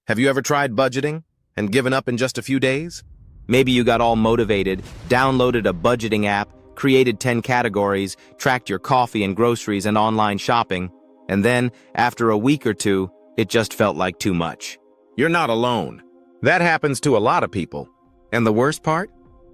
Have you ever tried budgeting and given up in just a few days? Maybe you got all motivated, downloaded a budgeting app, created 10 categories, tracked your coffee and groceries and online shopping, and then, after a week or two, it just felt like too much. You're not alone. That happens to a lot of people. And the worst part?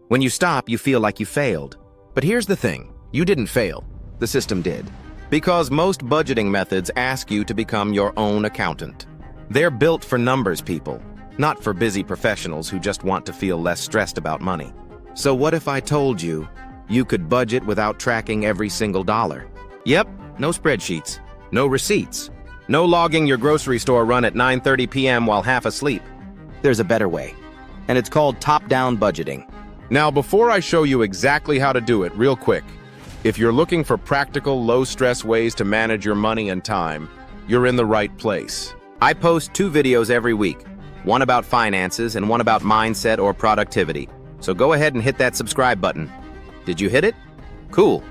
When you stop, you feel like you failed. But here's the thing, you didn't fail. The system did. Because most budgeting methods ask you to become your own accountant. They're built for numbers people, not for busy professionals who just want to feel less stressed about money. So what if I told you you could budget without tracking every single dollar? Yep, no spreadsheets, no receipts, no logging your grocery store run at 9:30 p.m. while half asleep. There's a better way, and it's called top-down budgeting. Now, before I show you exactly how to do it real quick, if you're looking for practical, low-stress ways to manage your money and time, you're in the right place. I post 2 videos every week, one about finances and one about mindset or productivity. So go ahead and hit that subscribe button. Did you hit it? Cool.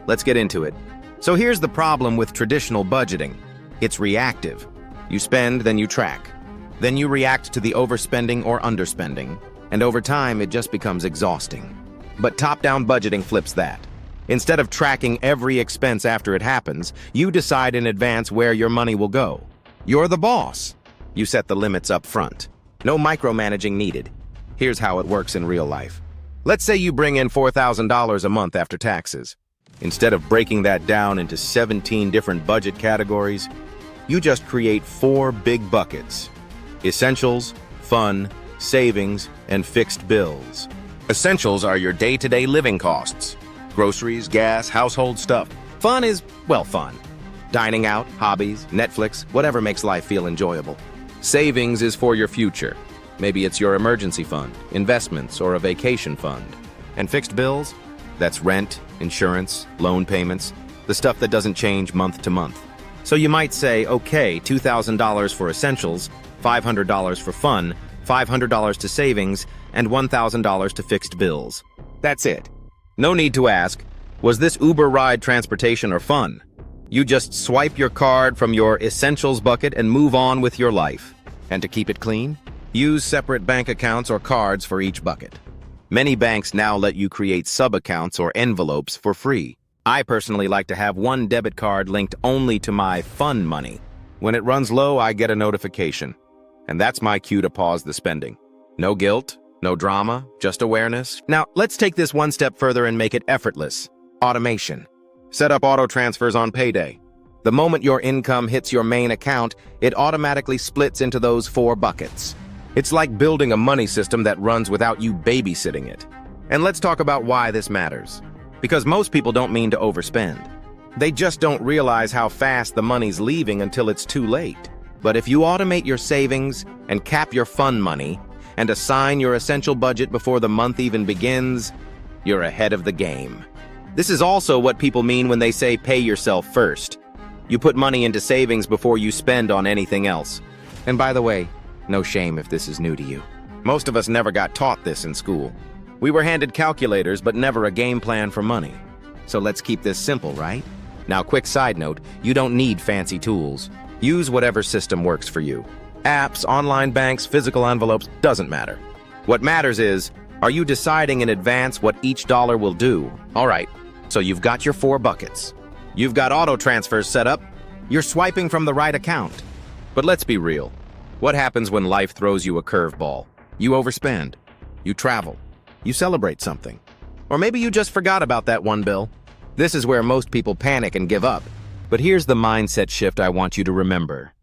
Let's get into it. So here's the problem with traditional budgeting. It's reactive. You spend, then you track. Then you react to the overspending or underspending. And over time, it just becomes exhausting. But top-down budgeting flips that. Instead of tracking every expense after it happens, you decide in advance where your money will go. You're the boss. You set the limits up front. No micromanaging needed. Here's how it works in real life. Let's say you bring in $4,000 a month after taxes. Instead of breaking that down into 17 different budget categories, you just create 4 big buckets: essentials, fun, savings, and fixed bills. Essentials are your day-to-day living costs. Groceries, gas, household stuff. Fun is, well, fun. Dining out, hobbies, Netflix, whatever makes life feel enjoyable. Savings is for your future. Maybe it's your emergency fund, investments, or a vacation fund. And fixed bills? That's rent, insurance, loan payments, the stuff that doesn't change month to month. So you might say, okay, $2,000 for essentials, $500 for fun, $500 to savings, and $1,000 to fixed bills. That's it. No need to ask, was this Uber ride transportation or fun? You just swipe your card from your essentials bucket and move on with your life. And to keep it clean, use separate bank accounts or cards for each bucket. Many banks now let you create sub-accounts or envelopes for free. I personally like to have one debit card linked only to my fun money. When it runs low, I get a notification. And that's my cue to pause the spending. No guilt, no drama, just awareness. Now, let's take this one step further and make it effortless. Automation. Set up auto transfers on payday. The moment your income hits your main account, it automatically splits into those 4 buckets. It's like building a money system that runs without you babysitting it. And let's talk about why this matters. Because most people don't mean to overspend. They just don't realize how fast the money's leaving until it's too late. But if you automate your savings and cap your fun money and assign your essential budget before the month even begins, you're ahead of the game. This is also what people mean when they say pay yourself first. You put money into savings before you spend on anything else. And by the way, no shame if this is new to you. Most of us never got taught this in school. We were handed calculators, but never a game plan for money. So let's keep this simple, right? Now, quick side note, you don't need fancy tools. Use whatever system works for you. Apps, online banks, physical envelopes, doesn't matter. What matters is, are you deciding in advance what each dollar will do? All right, so you've got your 4 buckets. You've got auto transfers set up. You're swiping from the right account. But let's be real. What happens when life throws you a curveball? You overspend. You travel. You celebrate something. Or maybe you just forgot about that one bill. This is where most people panic and give up. But here's the mindset shift I want you to remember.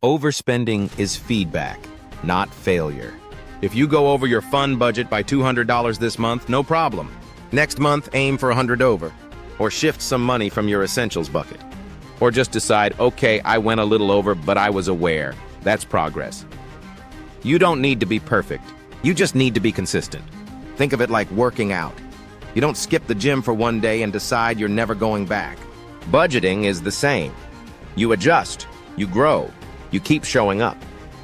Overspending is feedback, not failure. If you go over your fun budget by $200 this month, no problem. Next month, aim for $100 over. Or shift some money from your essentials bucket. Or just decide, okay, I went a little over, but I was aware. That's progress. You don't need to be perfect. You just need to be consistent. Think of it like working out. You don't skip the gym for one day and decide you're never going back. Budgeting is the same. You adjust, you grow, you keep showing up.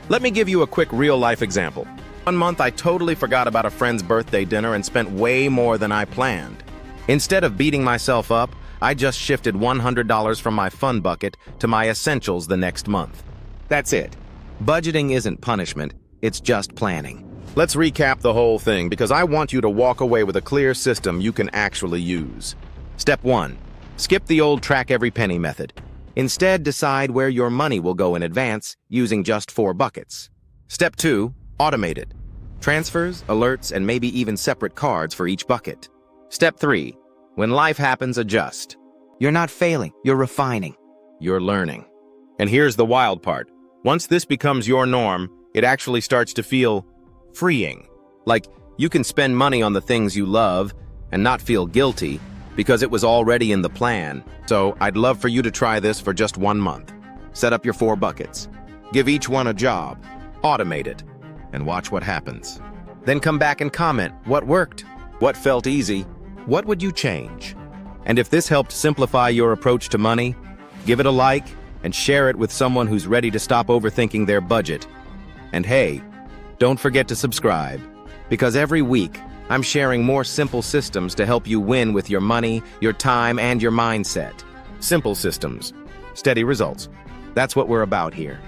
Let me give you a quick real-life example. One month, I totally forgot about a friend's birthday dinner and spent way more than I planned. Instead of beating myself up, I just shifted $100 from my fun bucket to my essentials the next month. That's it. Budgeting isn't punishment, it's just planning. Let's recap the whole thing because I want you to walk away with a clear system you can actually use. Step 1. Skip the old track every penny method. Instead, decide where your money will go in advance using just 4 buckets. Step 2. Automate it. Transfers, alerts, and maybe even separate cards for each bucket. Step 3. When life happens, adjust. You're not failing, you're refining. You're learning. And here's the wild part. Once this becomes your norm, it actually starts to feel freeing. Like, you can spend money on the things you love and not feel guilty because it was already in the plan. So, I'd love for you to try this for just 1 month. Set up your 4 buckets. Give each one a job. Automate it. And watch what happens. Then come back and comment what worked, what felt easy, what would you change? And if this helped simplify your approach to money, give it a like and share it with someone who's ready to stop overthinking their budget. And hey, don't forget to subscribe, because every week I'm sharing more simple systems to help you win with your money, your time, and your mindset. Simple systems. Steady results. That's what we're about here.